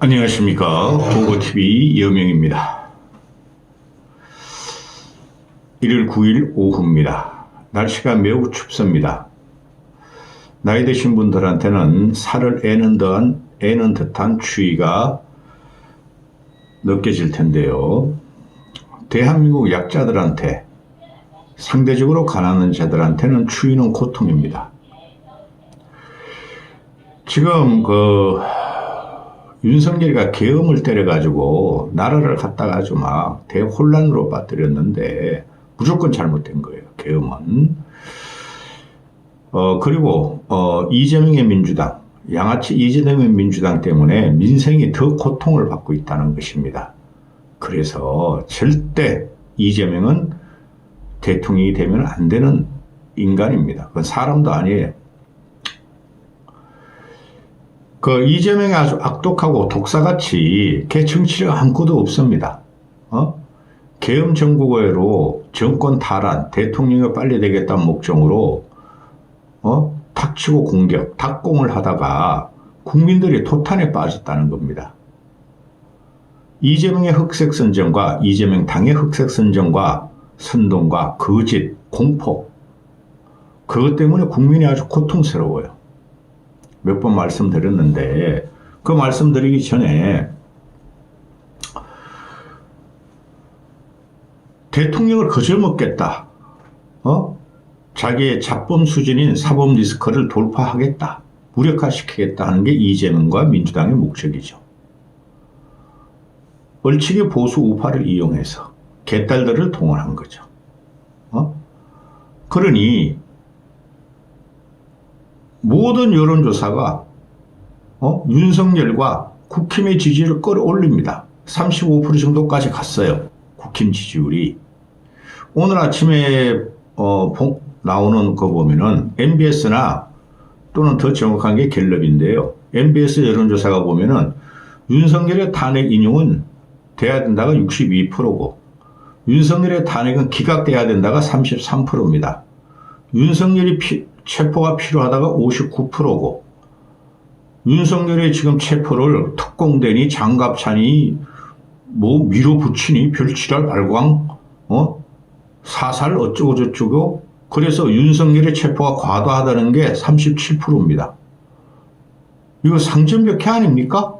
안녕하십니까. 보고TV 여명입니다. 1월 9일 오후입니다. 날씨가 매우 춥습니다. 나이 드신 분들한테는 살을 애는 듯한 추위가 느껴질 텐데요. 대한민국 약자들한테, 상대적으로 가난한 자들한테는 추위는 고통입니다. 지금 윤석열이가 계엄을 때려가지고 나라를 갖다가 아주 막 대혼란으로 빠뜨렸는데 무조건 잘못된 거예요. 계엄은. 그리고 이재명의 민주당, 양아치 이재명의 민주당 때문에 민생이 더 고통을 받고 있다는 것입니다. 그래서 절대 이재명은 대통령이 되면 안 되는 인간입니다. 그건 사람도 아니에요. 이재명이 아주 악독하고 독사같이 걔 정치력 아무것도 없습니다. 계엄 정국어로 정권 탈환, 대통령이 빨리 되겠다는 목적으로 탁치고 공격, 탁공을 하다가 국민들이 토탄에 빠졌다는 겁니다. 이재명의 흑색선전과 이재명 당의 흑색선전과 선동과 거짓, 공포, 그것 때문에 국민이 아주 고통스러워요. 몇 번 말씀드렸는데 그 말씀드리기 전에 대통령을 거절먹겠다. 자기의 자범 수준인 사법 리스크를 돌파하겠다. 무력화시키겠다 하는 게 이재명과 민주당의 목적이죠. 얼치기 보수 우파를 이용해서 개딸들을 동원한 거죠. 그러니 모든 여론조사가 윤석열과 국힘의 지지율을 끌어올립니다. 35% 정도까지 갔어요. 국힘 지지율이. 오늘 아침에 나오는 거 보면은 MBS나 또는 더 정확한 게 갤럽인데요. MBS 여론조사가 보면은 윤석열의 탄핵 인용은 돼야 된다가 62%고 윤석열의 탄핵은 기각돼야 된다가 33%입니다. 윤석열이 체포가 필요하다가 59%고 윤석열의 지금 체포를 특공대니 장갑차니 뭐 밀어붙이니 별치랄 발광 사살 어쩌고 저쩌고 그래서 윤석열의 체포가 과도하다는 게 37%입니다. 이거 상점벽해 아닙니까?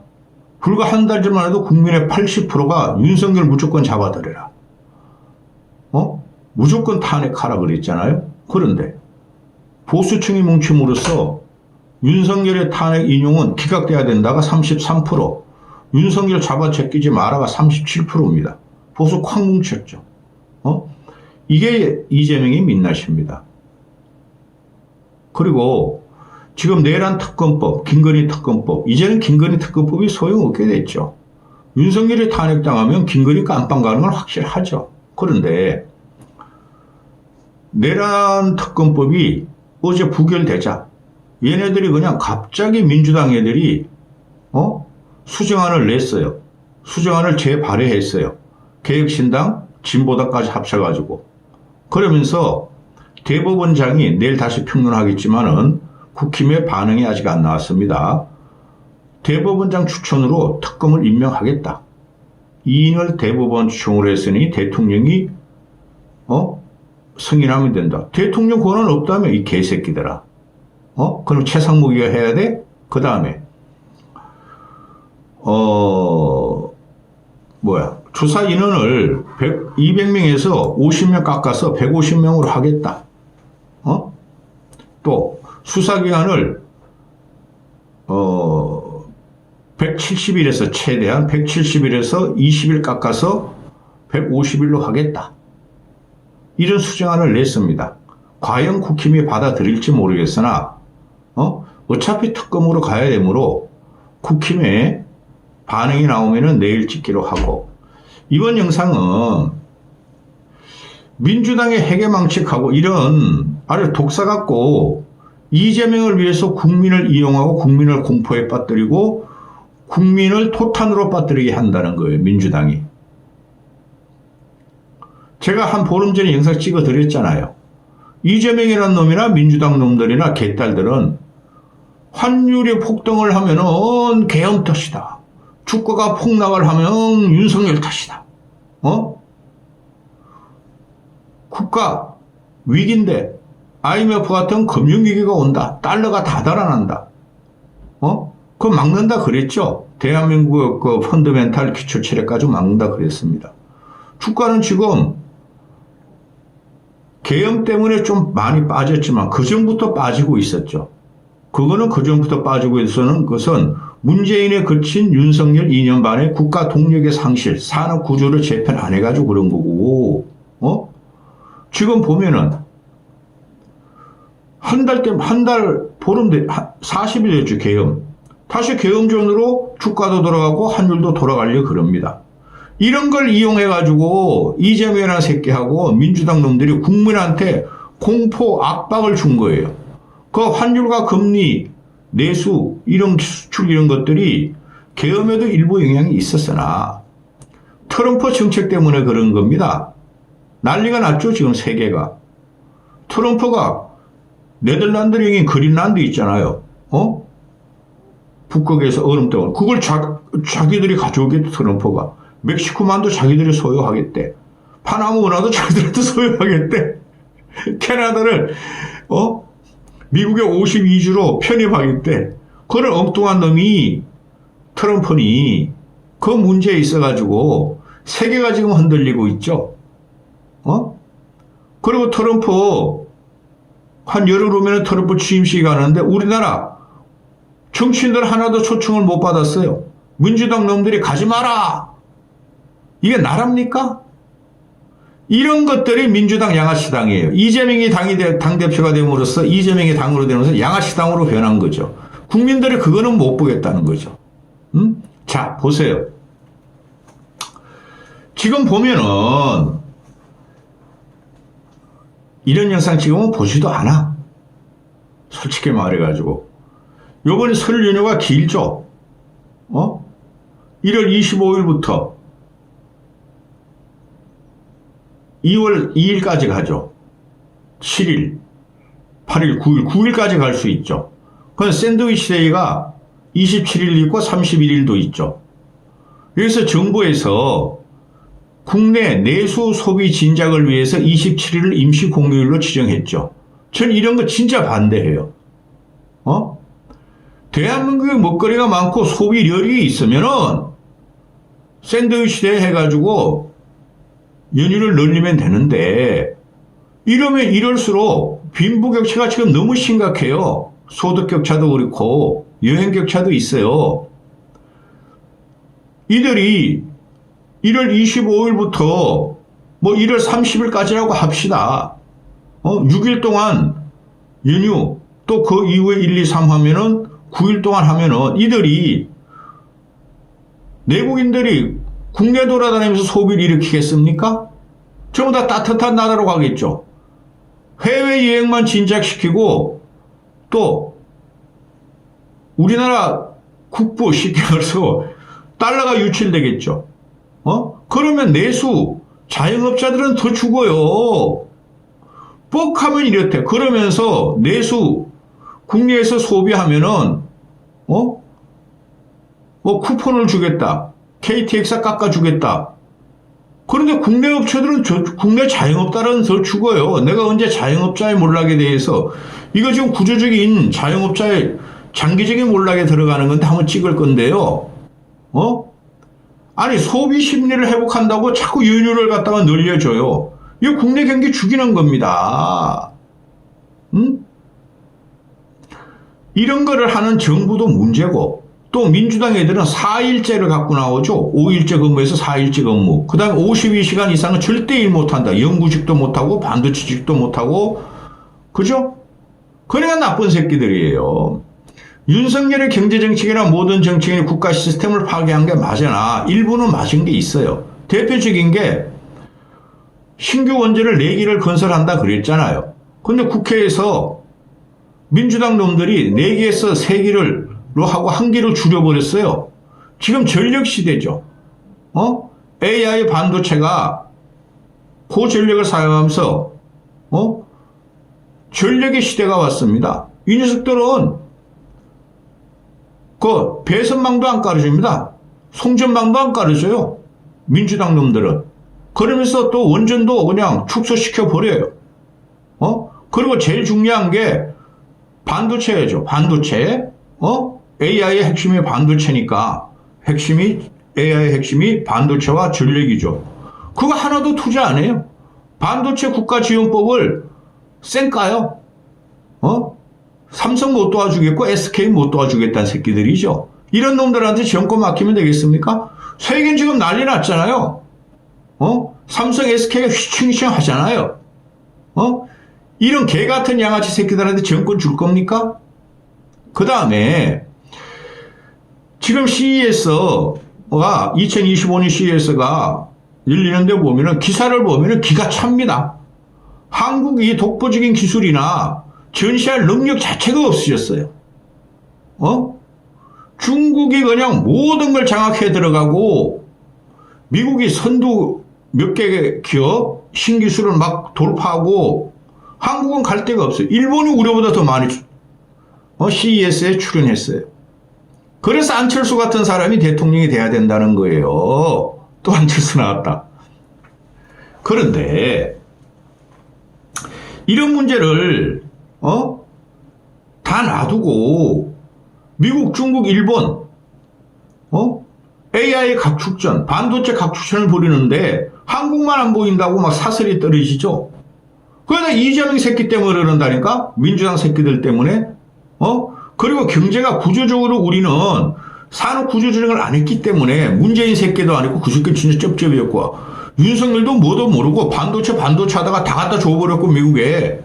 불과 한 달 전만 해도 국민의 80%가 윤석열 무조건 잡아들여라. 무조건 탄핵하라 그랬잖아요. 그런데 보수층이 뭉침으로써 윤석열의 탄핵 인용은 기각돼야 된다가 33%, 윤석열 잡아채기지 마라가 37%입니다. 보수 콱 뭉쳤죠. 이게 이재명의 민낯입니다. 그리고 지금 내란 특검법, 김건희 특검법, 이제는 김건희 특검법이 소용없게 됐죠. 윤석열이 탄핵당하면 김건희 깜빵 가는 건 확실하죠. 그런데 내란 특검법이 어제 부결되자 얘네들이 그냥 갑자기 민주당 애들이 수정안을 냈어요. 수정안을 재발의했어요. 개혁신당, 진보당까지 합쳐가지고. 그러면서 대법원장이 내일 다시 평론하겠지만은 국힘의 반응이 아직 안 나왔습니다. 대법원장 추천으로 특검을 임명하겠다. 2인을 대법원 추천으로 했으니 대통령이 승인하면 된다. 대통령 권한 없다며 이 개새끼들아. 그럼 최상무기가 해야 돼? 그 다음에 조사 인원을 200명에서 50명 깎아서 150명으로 하겠다. 또 수사기간을 170일에서 최대한 170일에서 20일 깎아서 150일로 하겠다. 이런 수정안을 냈습니다. 과연 국힘이 받아들일지 모르겠으나 어차피 특검으로 가야 되므로 국힘의 반응이 나오면 내일 찍기로 하고 이번 영상은 민주당의 해계망측하고 이런 아주 독사 같고 이재명을 위해서 국민을 이용하고 국민을 공포에 빠뜨리고 국민을 토탄으로 빠뜨리게 한다는 거예요. 민주당이. 제가 한 보름 전에 영상 찍어 드렸잖아요. 이재명이라는 놈이나 민주당 놈들이나 개딸들은 환율이 폭등을 하면은 계엄 탓이다. 주가가 폭락을 하면 윤석열 탓이다. 국가 위기인데 IMF 같은 금융위기가 온다. 달러가 다 달아난다. 그거 막는다 그랬죠. 대한민국의 그 펀더멘탈 기초체력까지 막는다 그랬습니다. 주가는 지금 계엄 때문에 좀 많이 빠졌지만 그전부터 빠지고 있었죠. 그거는 그전부터 빠지고 있었는 것은 문재인에 거친 윤석열 2년 반의 국가 동력의 상실, 산업 구조를 재편 안 해가지고 그런 거고, 지금 보면은 한 달 보름 40일 됐죠, 계엄. 다시 계엄전으로 주가도 돌아가고 환율도 돌아가려 그럽니다. 이런 걸 이용해가지고 이재명이라는 새끼하고 민주당 놈들이 국민한테 공포 압박을 준 거예요. 그 환율과 금리, 내수, 이런 수출 이런 것들이 계엄에도 일부 영향이 있었으나 트럼프 정책 때문에 그런 겁니다. 난리가 났죠, 지금 세계가. 트럼프가 네덜란드령인 그린란드 있잖아요. 북극에서 얼음 때문에. 그걸 자기들이 가져오겠대, 트럼프가. 멕시코만도 자기들이 소유하겠대. 파나마 운하도 자기들한테 소유하겠대. 캐나다를, 미국의 52주로 편입하겠대. 그런 엉뚱한 놈이, 트럼프니, 그 문제에 있어가지고, 세계가 지금 흔들리고 있죠. 그리고 트럼프, 한 열흘 후면 트럼프 취임식이 가는데, 우리나라 정치인들 하나도 초청을 못 받았어요. 민주당 놈들이 가지 마라! 이게 나랍니까? 이런 것들이 민주당 양아치당이에요. 이재명이 당대표가 됨으로써 이재명이 당으로 되면서 양아치당으로 변한 거죠. 국민들이 그거는 못 보겠다는 거죠. 자, 보세요. 지금 보면은 이런 영상 지금은 보지도 않아. 솔직히 말해가지고. 요번에 설 연휴가 길죠. 1월 25일부터 2월 2일까지 가죠. 7일, 8일, 9일, 9일까지 갈 수 있죠. 그건 샌드위치 데이가 27일 있고 31일도 있죠. 그래서 정부에서 국내 내수 소비 진작을 위해서 27일을 임시 공휴일로 지정했죠. 전 이런 거 진짜 반대해요. 대한민국에 먹거리가 많고 소비력이 있으면은 샌드위치 데이 해가지고 연휴를 늘리면 되는데 이러면 이럴수록 빈부격차가 지금 너무 심각해요. 소득격차도 그렇고 여행격차도 있어요. 이들이 1월 25일부터 뭐 1월 30일까지라고 합시다. 6일 동안 연휴 또 그 이후에 1, 2, 3 하면은 9일 동안 하면은 이들이 내국인들이 국내 돌아다니면서 소비를 일으키겠습니까? 전부 다 따뜻한 나라로 가겠죠. 해외여행만 진작시키고 또 우리나라 국부 시켜서 달러가 유출되겠죠. 그러면 내수 자영업자들은 더 죽어요. 뻑하면 이렇대. 그러면서 내수 국내에서 소비하면은 뭐 쿠폰을 주겠다. KTX가 깎아주겠다. 그런데 국내 업체들은 국내 자영업자는 더 죽어요. 내가 언제 자영업자의 몰락에 대해서 이거 지금 구조적인 자영업자의 장기적인 몰락에 들어가는 건데 한번 찍을 건데요. 아니 소비 심리를 회복한다고 자꾸 연휴를 갖다가 늘려줘요. 이거 국내 경기 죽이는 겁니다. 이런 거를 하는 정부도 문제고 또 민주당 애들은 4일제를 갖고 나오죠. 5일제 근무에서 4일제 근무. 그 다음에 52시간 이상은 절대 일 못한다. 연구직도 못하고 반도체직도 못하고 그죠? 그러니까 나쁜 새끼들이에요. 윤석열의 경제정책이나 모든 정책이 국가 시스템을 파괴한 게 맞으나 일부는 맞은 게 있어요. 대표적인 게 신규 원전을 4기를 건설한다 그랬잖아요. 근데 국회에서 민주당 놈들이 4기에서 3기를 하고 1기를 줄여버렸어요. 지금 전력 시대죠. AI 반도체가 고전력을 사용하면서 전력의 시대가 왔습니다. 이 녀석들은 그 배선망도 안 깔아줍니다. 송전방도 안 깔아줘요. 민주당 놈들은. 그러면서 또 원전도 그냥 축소시켜 버려요. 그리고 제일 중요한 게 반도체죠. 반도체. AI의 핵심이 반도체니까 AI의 핵심이 반도체와 전력이죠. 그거 하나도 투자 안 해요. 반도체 국가지원법을 쌩까요. 삼성 못 도와주겠고 SK 못 도와주겠다는 새끼들이죠. 이런 놈들한테 정권 맡기면 되겠습니까? 세계는 지금 난리 났잖아요. 삼성 SK가 휘청휘청 하잖아요. 이런 개 같은 양아치 새끼들한테 정권 줄 겁니까? 그 다음에 지금 CES가 2025년 CES가 열리는데 보면은 기사를 보면은 기가 찹니다. 한국이 독보적인 기술이나 전시할 능력 자체가 없어졌어요. 중국이 그냥 모든 걸 장악해 들어가고 미국이 선두 몇 개 기업 신기술을 막 돌파하고 한국은 갈 데가 없어요. 일본이 우리보다 더 많이 CES에 출연했어요. 그래서 안철수 같은 사람이 대통령이 돼야 된다는 거예요. 또 안철수 나왔다. 그런데 이런 문제를 다 놔두고 미국, 중국, 일본 AI 각축전, 반도체 각축전을 벌이는데 한국만 안 보인다고 막 사설이 떨어지죠. 그러다 이재명 새끼 때문에 그런다니까? 민주당 새끼들 때문에? 그리고 경제가 구조적으로 우리는 산업 구조조정을 안 했기 때문에 문재인 새끼도 아니고 그 새끼 진짜 쩝쩝이었고 윤석열도 뭐도 모르고 반도체 하다가 다 갖다 줘버렸고 미국에.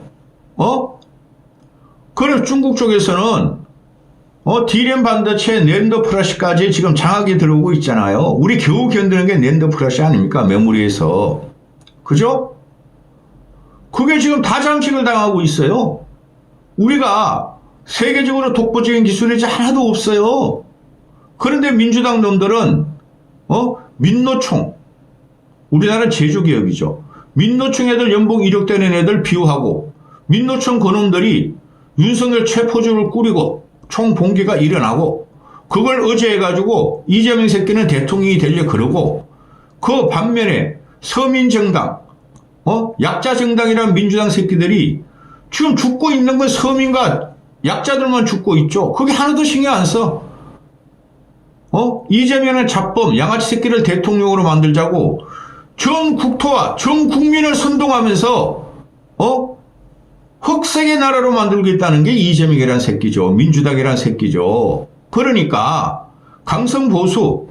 그래서 중국 쪽에서는 D램 반도체 낸더 플래시까지 지금 장악이 들어오고 있잖아요. 우리 겨우 견디는 게 낸더 플래시 아닙니까? 메모리에서. 그죠? 그게 지금 다 장식을 당하고 있어요. 우리가 세계적으로 독보적인 기술이 하나도 없어요. 그런데 민주당 놈들은 민노총, 우리나라 제조기업이죠. 민노총 애들 연봉 1억 되는 애들 비호하고 민노총 그놈들이 윤석열 체포조를 꾸리고 총봉기가 일어나고 그걸 의지해가지고 이재명 새끼는 대통령이 되려 그러고 그 반면에 서민정당, 약자정당이란 민주당 새끼들이 지금 죽고 있는 건 서민과 약자들만 죽고 있죠. 그게 하나도 신경 안 써. 이재명은 잡범, 양아치 새끼를 대통령으로 만들자고 전 국토와 전 국민을 선동하면서 흑색의 나라로 만들겠다는 게 이재명이란 새끼죠. 민주당이란 새끼죠. 그러니까 강성 보수,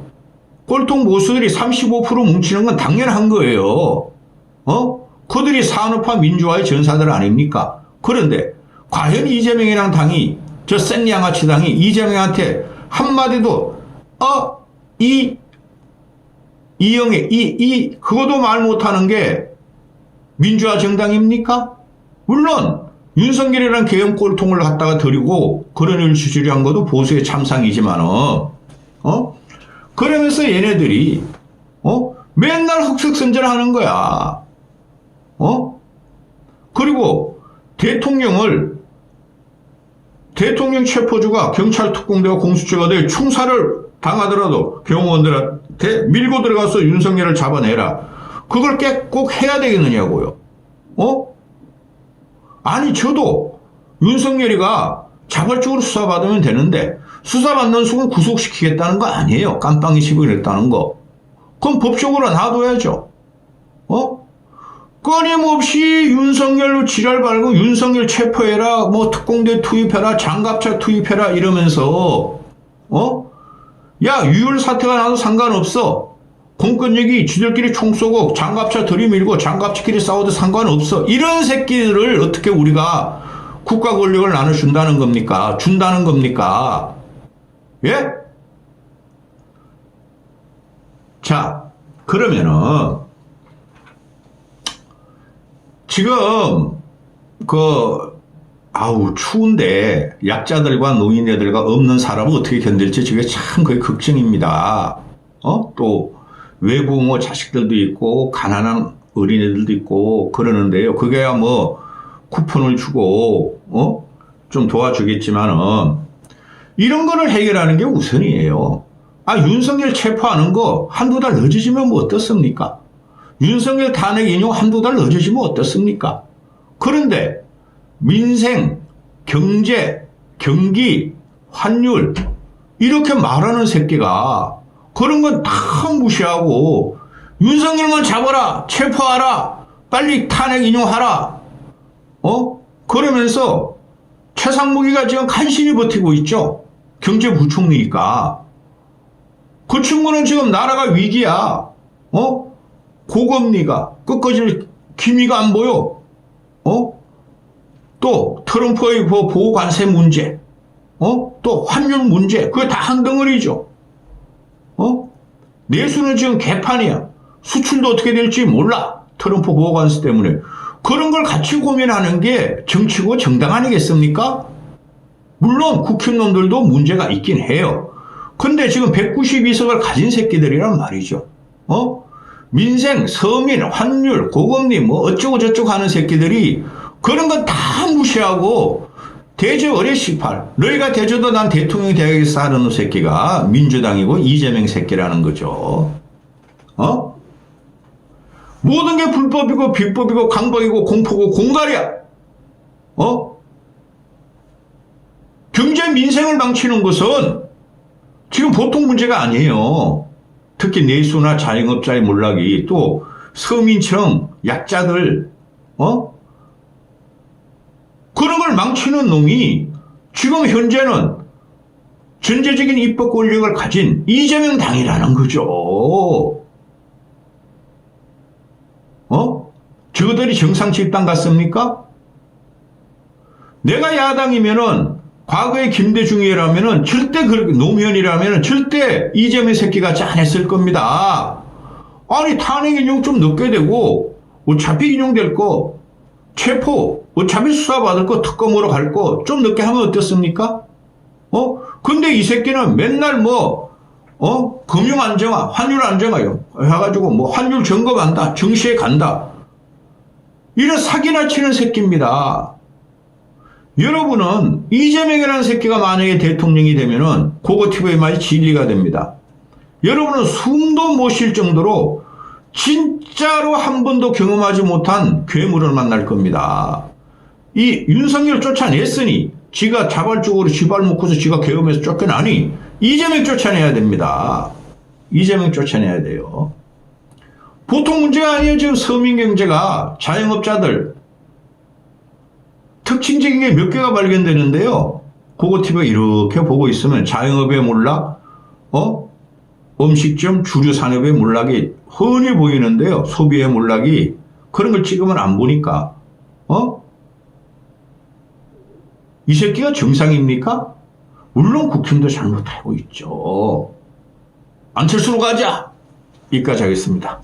꼴통 보수들이 35% 뭉치는 건 당연한 거예요. 그들이 산업화 민주화의 전사들 아닙니까? 그런데 과연 이재명이란 당이, 저 생양아치 당이 이재명한테 한마디도 이영애 그것도 말 못하는 게 민주화 정당입니까? 물론 윤석열이란 개엄 꼴통을 갖다가 들이고 그런 일 주시려 한 것도 보수의 참상이지만 그러면서 얘네들이 맨날 흑색선전하는 거야. 그리고 대통령 체포주가 경찰 특공대와 공수처가 돼 총살을 당하더라도 경호원들한테 밀고 들어가서 윤석열을 잡아내라. 그걸 꼭 해야 되겠느냐고요. 아니 저도 윤석열이가 자발적으로 수사받으면 되는데 수사받는 순간 구속시키겠다는 거 아니에요. 깜빵이 시비를 거. 그럼 법적으로 놔둬야죠. 끊임없이 윤석열로 지랄 발고 윤석열 체포해라, 뭐 특공대 투입해라, 장갑차 투입해라 이러면서 야 유혈 사태가 나도 상관없어. 공권력이 지들끼리 총 쏘고 장갑차 들이밀고 장갑차끼리 싸워도 상관없어. 이런 새끼들을 어떻게 우리가 국가 권력을 나눠준다는 겁니까? 준다는 겁니까? 예? 자, 그러면은 지금 추운데 약자들과 노인네들과 없는 사람은 어떻게 견딜지 지금 참 그게 걱정입니다. 또 외부모 자식들도 있고 가난한 어린애들도 있고 그러는데요. 그게야 뭐 쿠폰을 주고 좀 도와주겠지만은 이런 거를 해결하는 게 우선이에요. 윤석열 체포하는 거 한두 달 늦어지면 뭐 어떻습니까? 윤석열 탄핵 인용 한두 달 늦어지면 어떻습니까? 그런데 민생, 경제, 경기, 환율 이렇게 말하는 새끼가 그런 건 다 무시하고 윤석열만 잡아라, 체포하라, 빨리 탄핵 인용하라, 그러면서 최상무기가 지금 간신히 버티고 있죠. 경제부총리니까. 그 친구는 지금 나라가 위기야. 고금리가 끝까지 기미가 안 보여. 또 트럼프의 보호관세 문제, 또 환율 문제, 그게 다 한 덩어리죠. 내수는 지금 개판이야. 수출도 어떻게 될지 몰라. 트럼프 보호관세 때문에. 그런 걸 같이 고민하는 게 정치고 정당 아니겠습니까? 물론 국힘놈들도 문제가 있긴 해요. 근데 지금 192석을 가진 새끼들이란 말이죠. 민생, 서민, 환율, 고금리 뭐 어쩌고 저쩌고 하는 새끼들이 그런 건 다 무시하고 대저 어레 18. 너희가 대저도 난 대통령이 되겠어 하는 새끼가 민주당이고 이재명 새끼라는 거죠. 모든 게 불법이고 비법이고 강박이고 공포고 공갈이야. 경제 민생을 망치는 것은 지금 보통 문제가 아니에요. 특히 내수나 자영업자의 몰락이 또 서민층, 약자들, 그런 걸 망치는 놈이 지금 현재는 전제적인 입법 권력을 가진 이재명 당이라는 거죠. 저들이 정상 집단 같습니까? 내가 야당이면은 과거에 김대중이라면은 절대 노무현이라면은 절대 이재명 새끼 같이 안 했을 겁니다. 아니 탄핵 인용 좀 늦게 되고 어차피 인용될 거 체포 어차피 수사받을 거 특검으로 갈 거 좀 늦게 하면 어떻습니까? 근데 이 새끼는 맨날 금융 안정화, 환율 안정화요 해가지고 환율 점검한다, 정시에 간다. 이런 사기나 치는 새끼입니다. 여러분은 이재명이라는 새끼가 만약에 대통령이 되면은 고고TV의 말이 진리가 됩니다. 여러분은 숨도 못 쉴 정도로 진짜로 한 번도 경험하지 못한 괴물을 만날 겁니다. 이 윤석열 쫓아냈으니 지가 자발적으로 지발 묶어서 지가 계엄해서 쫓겨나니 이재명 쫓아내야 됩니다. 이재명 쫓아내야 돼요. 보통 문제가 아니에요. 지금 서민 경제가 자영업자들 특징적인 게 몇 개가 발견되는데요. 고고TV가 이렇게 보고 있으면 자영업의 몰락, 음식점 주류 산업의 몰락이 흔히 보이는데요. 소비의 몰락이 그런 걸 찍으면 안 보니까 이 새끼가 정상입니까? 물론 국힘도 잘못하고 있죠. 안철수로 가자. 여기까지 하겠습니다.